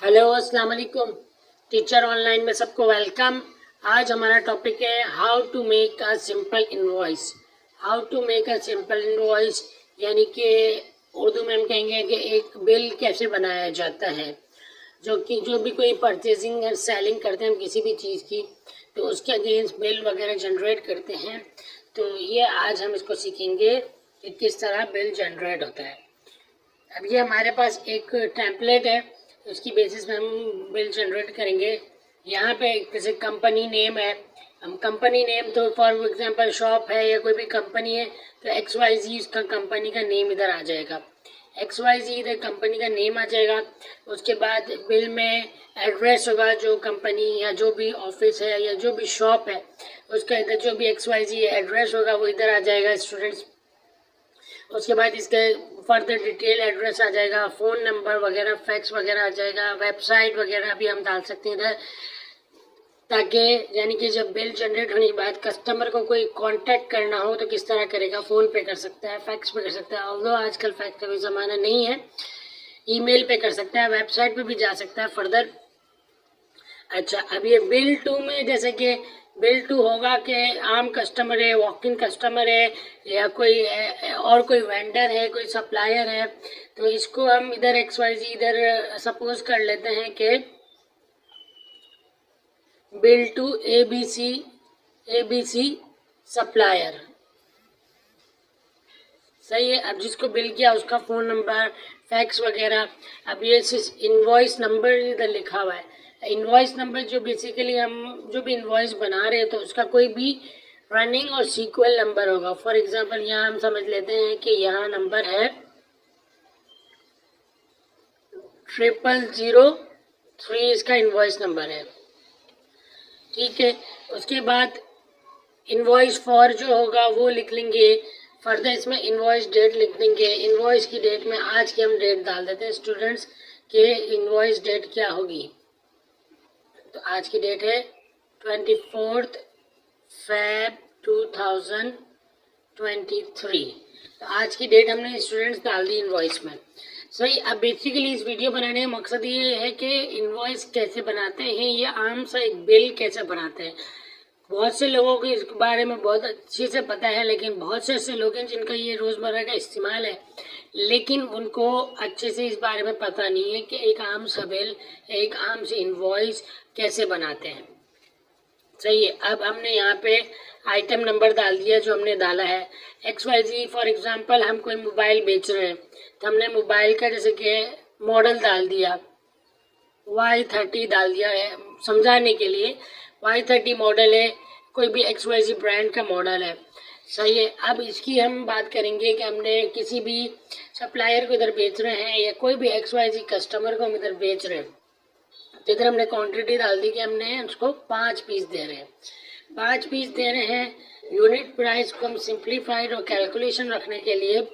Hello अस्सलाम वालेकुम। Teacher online में सबको वेलकम। आज हमारा टॉपिक है how to make a simple invoice. How to make a simple invoice यानी कि उर्दू में हम कहेंगे कि एक बिल कैसे बनाया जाता है। जो भी कोई परचेजिंग और सेलिंग करते हैं हम किसी भी चीज़ की, तो उसके अगेंस्ट बिल वगैरह जनरेट करते हैं। तो ये आज हम इसको सीखेंगे कि किस तरह बिल जनरेट होता है। अब ये हमारे पास एक टेम्पलेट है, उसकी बेसिस पे हम बिल जनरेट करेंगे। यहाँ पे जैसे कंपनी नेम है, हम कंपनी नेम तो फॉर एग्जांपल शॉप है या कोई भी कंपनी है तो XYZ उसका कंपनी का नेम इधर आ जाएगा। XYZ इधर कंपनी का नेम आ जाएगा। उसके बाद बिल में एड्रेस होगा, जो कंपनी या जो भी ऑफिस है या जो भी शॉप है उसका इधर जो भी XYZ एड्रेस होगा वो इधर आ जाएगा स्टूडेंट्स। उसके बाद इसके फर्दर डिटेल एड्रेस आ जाएगा, फ़ोन नंबर वगैरह, फैक्स वगैरह आ जाएगा, वेबसाइट वगैरह भी हम डाल सकते हैं इधर, ताकि यानी कि जब बिल जनरेट होने के बाद कस्टमर को कोई कांटेक्ट करना हो तो किस तरह करेगा। फ़ोन पे कर सकता है, फैक्स पे कर सकता है, ऑल्दो आजकल फैक्स का कोई ज़माना नहीं है, ईमेल पे कर सकता है, वेबसाइट पे भी जा सकता है फर्दर। अच्छा, अब ये बिल टू में जैसे कि बिल टू होगा कि आम कस्टमर है, वॉक इन कस्टमर है या कोई और कोई वेंडर है, कोई सप्लायर है, तो इसको हम इधर XYZ इधर सपोज कर लेते हैं कि बिल टू ABC सप्लायर। सही है। अब जिसको बिल किया उसका फ़ोन नंबर, फैक्स वगैरह। अब ये इनवॉइस नंबर इधर लिखा हुआ है। इनवॉइस नंबर जो बेसिकली हम जो भी इनवॉइस बना रहे हैं तो उसका कोई भी रनिंग और सीक्वल नंबर होगा। फॉर एग्जांपल यहाँ हम समझ लेते हैं कि यहाँ नंबर है 0003, इसका इनवॉइस नंबर है। ठीक है। उसके बाद इनवॉइस फॉर जो होगा वो लिख लेंगे। फर्दर इसमें इनवॉइस डेट लिख देंगे। इनवॉइस की डेट में आज की हम डेट डाल देते हैं स्टूडेंट्स के इनवॉइस डेट क्या होगी। तो आज की डेट है 24 Feb 2023। तो आज की डेट हमने स्टूडेंट्स डाल दी इनवॉइस में। सही। अब बेसिकली इस वीडियो बनाने का मकसद ये है कि इनवॉइस कैसे बनाते हैं या आम सा एक बिल कैसे बनाते हैं। बहुत से लोगों को इस बारे में बहुत अच्छे से पता है, लेकिन बहुत से ऐसे लोग हैं जिनका ये रोज़मर्रा का इस्तेमाल है, लेकिन उनको अच्छे से इस बारे में पता नहीं है कि एक आम सा बिल, एक आम सी इनवॉइस कैसे बनाते हैं। सही है। अब हमने यहाँ पे आइटम नंबर डाल दिया जो हमने डाला है। XYZ फॉर एग्जांपल हम कोई मोबाइल बेच रहे हैं तो हमने मोबाइल का जैसे कि मॉडल डाल दिया, Y30 डाल दिया है समझाने के लिए। Y30 मॉडल है, कोई भी XYZ ब्रांड का मॉडल है। सही है। अब इसकी हम बात करेंगे कि हमने किसी भी सप्लायर को इधर बेच रहे हैं या कोई भी XYZ कस्टमर को हम इधर बेच रहे हैं, तो इधर हमने क्वांटिटी डाल दी कि हमने उसको 5 पीस दे रहे हैं। 5 पीस दे रहे हैं। यूनिट प्राइस को हम सिंप्लीफाइड और कैलकुलेशन रखने के लिए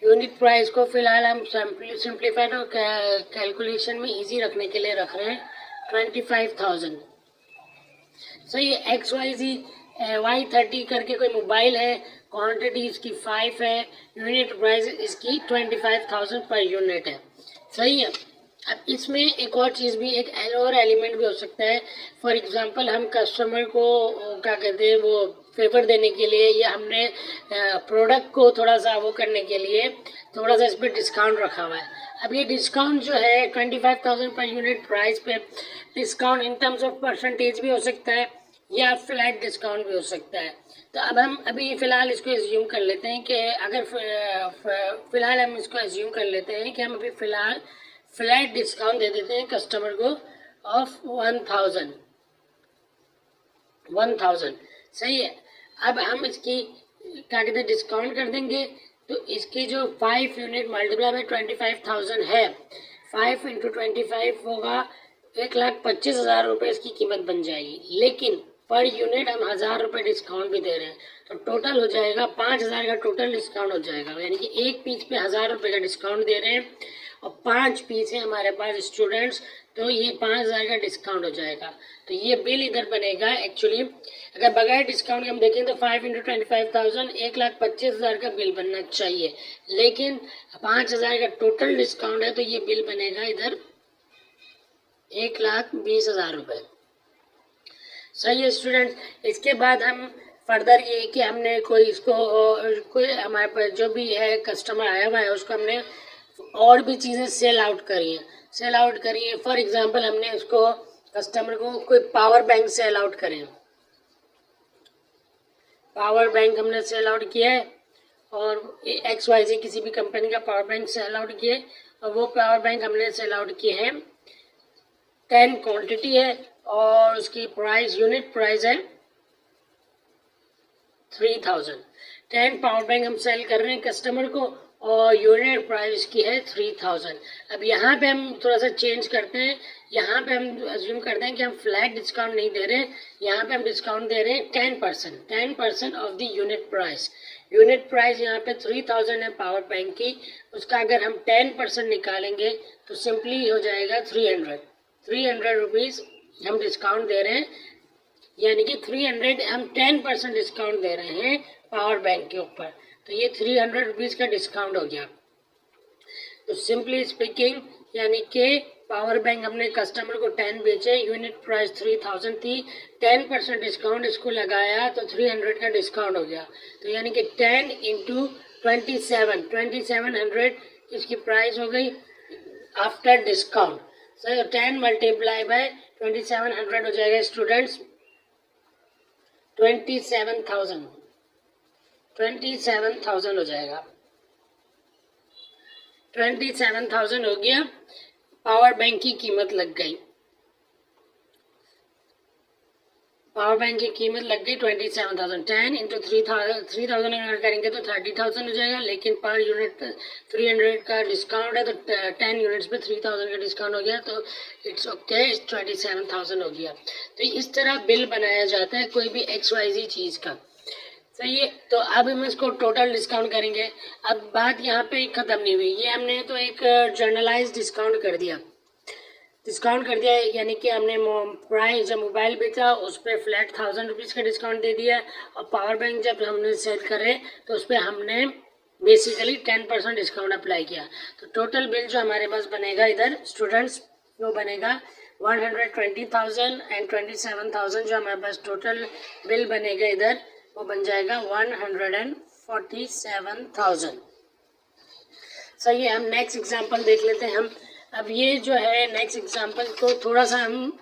यूनिट प्राइस को फिलहाल हम सिंप्लीफाइड और कैलकुलेशन में इजी रखने के लिए रख रहे हैं 25,000। सही है। XYZ Y30 करके कोई मोबाइल है, क्वांटिटी इसकी 5 है, यूनिट प्राइस इसकी 25,000 पर यूनिट है। सही है। अब इसमें एक और चीज़ भी, एक और एलिमेंट भी हो सकता है। फॉर एग्जांपल हम कस्टमर को क्या कहते हैं वो फेवर देने के लिए या हमने प्रोडक्ट को थोड़ा सा वो करने के लिए थोड़ा सा इस पर डिस्काउंट रखा हुआ है। अब ये डिस्काउंट जो है 25,000 पर यूनिट प्राइस पे discount in terms of percentage भी हो सकता है या फ्लैट डिस्काउंट भी हो सकता है। तो अब हम अभी फ़िलहाल इसको एज्यूम कर लेते हैं कि अगर फ़िलहाल हम इसको एज्यूम कर लेते हैं कि हम अभी फ़िलहाल फ्लैट डिस्काउंट दे देते हैं कस्टमर को ऑफ 1000। सही है। अब हम इसकी क्या कहते हैं डिस्काउंट कर देंगे, तो इसकी जो 5 यूनिट मल्टीप्लाई बाय 25,000 है, 5 इंटू 25 होगा 1,25,000 रुपये इसकी कीमत बन जाएगी। लेकिन पर यूनिट हम 1,000 रुपये डिस्काउंट भी दे रहे हैं, तो टोटल हो जाएगा 5,000 का टोटल डिस्काउंट हो जाएगा। यानी कि एक पीस पे 1,000 रुपये का डिस्काउंट दे रहे हैं और 5 पीस है हमारे पास स्टूडेंट्स, तो ये 5,000 का डिस्काउंट हो जाएगा। तो ये बिल इधर बनेगा एक्चुअली अगर बगैर डिस्काउंट हम देखें तो 5 इंटू 25,000 1,25,000 का बिल बनना चाहिए, लेकिन 5,000 का टोटल डिस्काउंट है तो ये बिल बनेगा इधर 1,20,000 रुपये। सही है स्टूडेंट। इसके बाद हम फर्दर ये कि हमने कोई हमारे पास जो भी है कस्टमर आया हुआ है उसको हमने और भी चीज़ें सेल आउट करी है। फॉर एग्जांपल हमने उसको कस्टमर को कोई पावर बैंक सेल आउट करें, पावर बैंक हमने सेल आउट किया है और XYZ किसी भी कंपनी का पावर बैंक सेल आउट किया है और वो पावर बैंक हमने सेल आउट किए हैं 10 क्वांटिटी है और उसकी प्राइस यूनिट प्राइस है 3000। 10 पावर बैंक हम सेल कर रहे हैं कस्टमर को और यूनिट प्राइस की है 3000। अब यहाँ पे हम थोड़ा सा चेंज करते हैं, यहाँ पे हम अज्यूम करते हैं कि हम फ्लैट डिस्काउंट नहीं दे रहे हैं, यहाँ पे हम डिस्काउंट दे रहे हैं 10% of the unit price. Unit price यहाँ पे 3000 है पावर बैंक की, उसका अगर हम 10% निकालेंगे तो सिंपली हो जाएगा 300 रुपीज़ हम डिस्काउंट दे रहे हैं, यानी कि 300 हम 10% डिस्काउंट दे रहे हैं पावर बैंक के ऊपर, तो ये 300 रुपीज़ का डिस्काउंट हो गया। तो सिंपली स्पीकिंग यानी कि पावर बैंक हमने कस्टमर को 10 बेचे, यूनिट प्राइस 3000 थी, 10% डिस्काउंट इसको लगाया तो 300 का डिस्काउंट हो गया। तो यानी कि 10 इंटू 2700 इसकी प्राइस हो गई after discount. So 10 multiply by 2700 हो जाएगा स्टूडेंट्स 27,000 हो जाएगा। 27,000 हो गया, पावर बैंक की कीमत लग गई, पावर बैंक की कीमत लग गई 27,000। 10 इंटू 3000 अगर करेंगे तो 30,000 हो जाएगा, लेकिन पर यूनिट 300 का डिस्काउंट है तो 10 यूनिट्स पे 3000 का डिस्काउंट हो गया, तो इट्स ओके 27,000 हो गया। तो इस तरह बिल बनाया जाता है कोई भी XYZ चीज़ का। सही है। तो अब हम इसको टोटल डिस्काउंट करेंगे। अब बात यहाँ पे ख़त्म नहीं हुई, ये हमने तो एक जर्नलाइज डिस्काउंट कर दिया, यानी कि हमने प्राइस जब मोबाइल बेचा उस पर फ्लैट 1000 रुपीज़ का डिस्काउंट दे दिया और पावर बैंक जब हमने सेल करे तो उस पर हमने बेसिकली 10% डिस्काउंट अप्लाई किया। तो टोटल बिल जो हमारे पास बनेगा इधर स्टूडेंट्स वो बनेगा 120,000 एंड 27,000 जो हमारे पास टोटल बिल बनेगा इधर वो बन जाएगा 147,000। सही है। हम नेक्स्ट एग्जांपल देख लेते हैं। हम अब ये जो है नेक्स्ट एग्जांपल को थोड़ा सा हम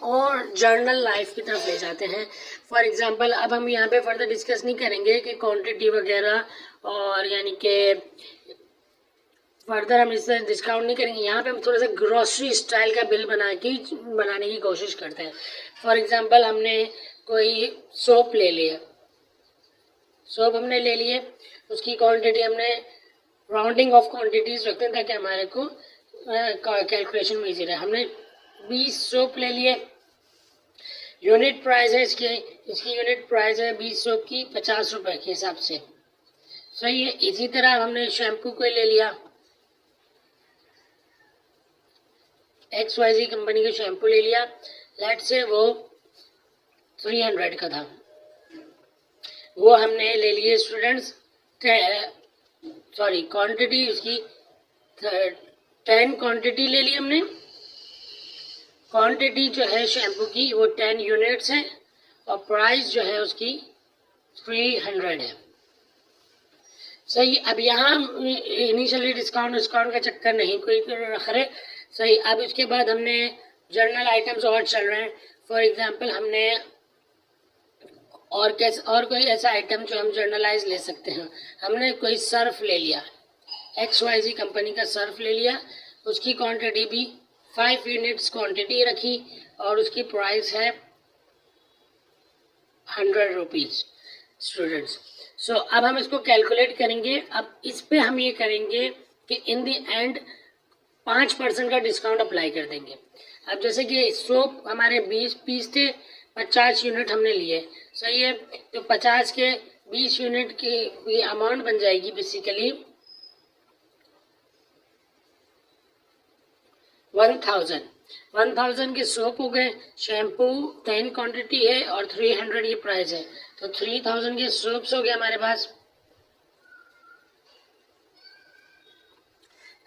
और जर्नल लाइफ की तरफ ले जाते हैं। फॉर एग्जांपल अब हम यहाँ पे फर्दर डिस्कस नहीं करेंगे कि क्वांटिटी वगैरह और यानी कि फर्दर हम इससे डिस्काउंट नहीं करेंगे। यहाँ पे हम थोड़ा सा ग्रोसरी स्टाइल का बिल बनाने की कोशिश करते हैं। फॉर एग्जांपल हमने कोई सोप ले लिया, सोप हमने ले लिए, उसकी क्वांटिटी हमने राउंडिंग ऑफ क्वांटिटीज रखते हैं ताकि हमारे को कैलकुलेशन में इजी रहे। हमने 20 सोप ले लिए, यूनिट प्राइस है इसकी यूनिट प्राइस है 20 सोप की 50 रुपए के हिसाब से। सही है। इसी तरह हमने शैम्पू को ले लिया, XYZ कंपनी का शैम्पू ले लिया, लेट से वो 300 का था, वो हमने ले लिए स्टूडेंट्स क्वांटिटी उसकी 10 क्वांटिटी ले ली हमने। क्वांटिटी जो है शैम्पू की वो 10 यूनिट्स है और प्राइस जो है उसकी 300 है। सही। अब यहाँ इनिशियली डिस्काउंट का चक्कर नहीं कोई रख रहे। सही। अब इसके बाद हमने जर्नल आइटम्स और चल रहे हैं। फॉर एग्जांपल हमने और कोई ऐसा आइटम जो हम जर्नलाइज ले सकते हैं। हमने कोई सर्फ ले लिया, XYZ कंपनी का सर्फ ले लिया, उसकी क्वांटिटी भी 5 यूनिट्स क्वांटिटी रखी और उसकी प्राइस है 100 रुपीज़ स्टूडेंट्स। सो अब हम इसको कैलकुलेट करेंगे। अब इस पे हम ये करेंगे कि इन द एंड 5% का डिस्काउंट अप्लाई कर देंगे। अब जैसे कि सोप हमारे 20 पीस थे, 50 यूनिट हमने लिए। सही है। तो 50 के 20 यूनिट की अमाउंट बन जाएगी बेसिकली 1000 के सोप हो गए, शैम्पू 10 क्वांटिटी है और 300 ये प्राइस है, तो 3000 के सोप्स हो गए हमारे पास।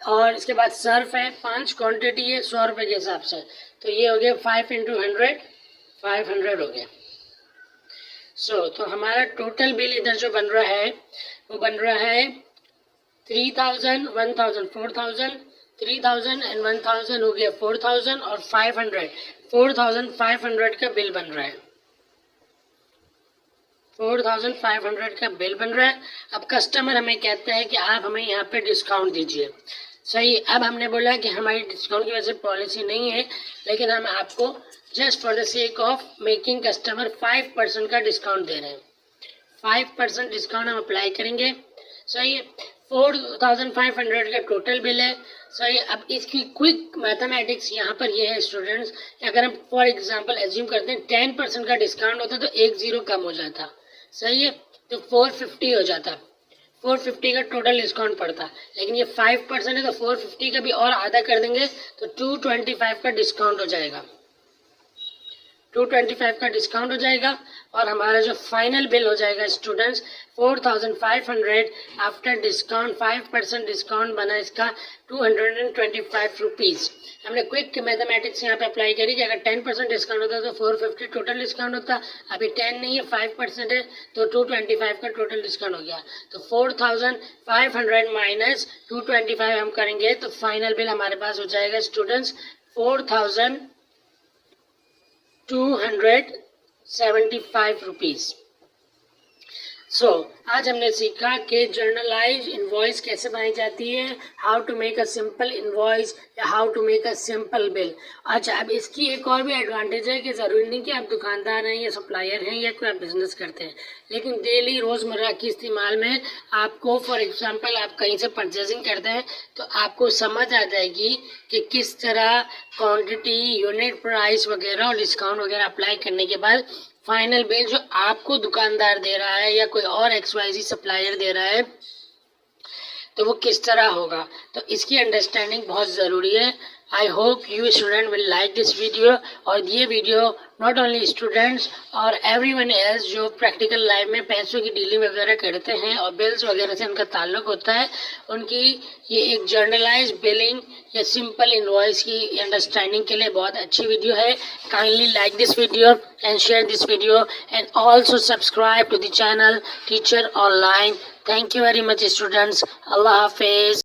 और इसके बाद सर्फ है, 5 क्वांटिटी है 100 रुपये के हिसाब से, तो ये हो गया 5 × 100 500 हो गया। तो हमारा टोटल बिल इधर जो बन रहा है वो बन रहा है 3000, 1000, 4000, 3000 एंड 1000 हो गया 4000 और 500 4500 का बिल बन रहा है। 4500 का बिल बन रहा है। अब कस्टमर हमें कहता है कि आप हमें यहाँ पे डिस्काउंट दीजिए। सही, अब हमने बोला कि हमारी डिस्काउंट की वजह से पॉलिसी नहीं है, लेकिन हम आपको just for the sake of making customer 5% का डिस्काउंट दे रहे हैं। 5% डिस्काउंट हम अप्लाई करेंगे। सही है, 4500 का टोटल बिल है। सही, अब इसकी क्विक मैथमेटिक्स यहाँ पर ये है स्टूडेंट्स, अगर हम फॉर एग्जांपल एज्यूम करते हैं 10% का डिस्काउंट होता तो 1 0 कम हो जाता। सही है, तो 450 हो जाता, 450 का टोटल डिस्काउंट पड़ता, लेकिन ये 5% है तो 450 का भी और आधा कर देंगे तो 225 का डिस्काउंट हो जाएगा। 225 का डिस्काउंट हो जाएगा और हमारा जो फाइनल बिल हो जाएगा स्टूडेंट्स 4500 आफ्टर डिस्काउंट, 5% डिस्काउंट बना इसका 225 रुपीज़। हमने क्विक मैथमेटिक्स यहाँ पे अप्लाई करी कि अगर 10% डिस्काउंट होता तो 450 टोटल डिस्काउंट होता, अभी 10 नहीं है 5% है तो 225 का टोटल डिस्काउंट हो गया। तो 4500 माइनस 225 हम करेंगे तो फाइनल बिल हमारे पास हो जाएगा स्टूडेंट्स 4275 रुपीज़। आज हमने सीखा कि जर्नलाइज इनवॉइस कैसे बनाई जाती है, how to make a simple invoice या how to make a simple bill. अच्छा, अब इसकी एक और भी एडवांटेज है कि ज़रूरी नहीं कि आप दुकानदार हैं या सप्लायर हैं या कोई आप बिजनेस करते हैं, लेकिन डेली रोज़मर्रा की इस्तेमाल में आपको फॉर एग्जांपल आप कहीं से परचेजिंग करते हैं तो आपको समझ आ जाएगी कि किस तरह क्वांटिटी, यूनिट प्राइस वगैरह और डिस्काउंट वगैरह अप्लाई करने के बाद फाइनल बिल जो आपको दुकानदार दे रहा है या कोई और XYZ सप्लायर दे रहा है तो वो किस तरह होगा। तो इसकी अंडरस्टैंडिंग बहुत ज़रूरी है। I hope you student will like this video, और ये वीडियो नॉट ओनली स्टूडेंट्स और एवरीवन एल्स जो प्रैक्टिकल लाइफ में पैसों की डीलिंग वगैरह करते हैं और बिल्स वगैरह से उनका ताल्लुक होता है, उनकी ये एक जर्नलाइज बिलिंग या सिंपल इनवॉइस की अंडरस्टैंडिंग के लिए बहुत अच्छी वीडियो है। Kindly like this video and share this video and also subscribe to the channel teacher online. Thank you very much students. Allah Hafiz.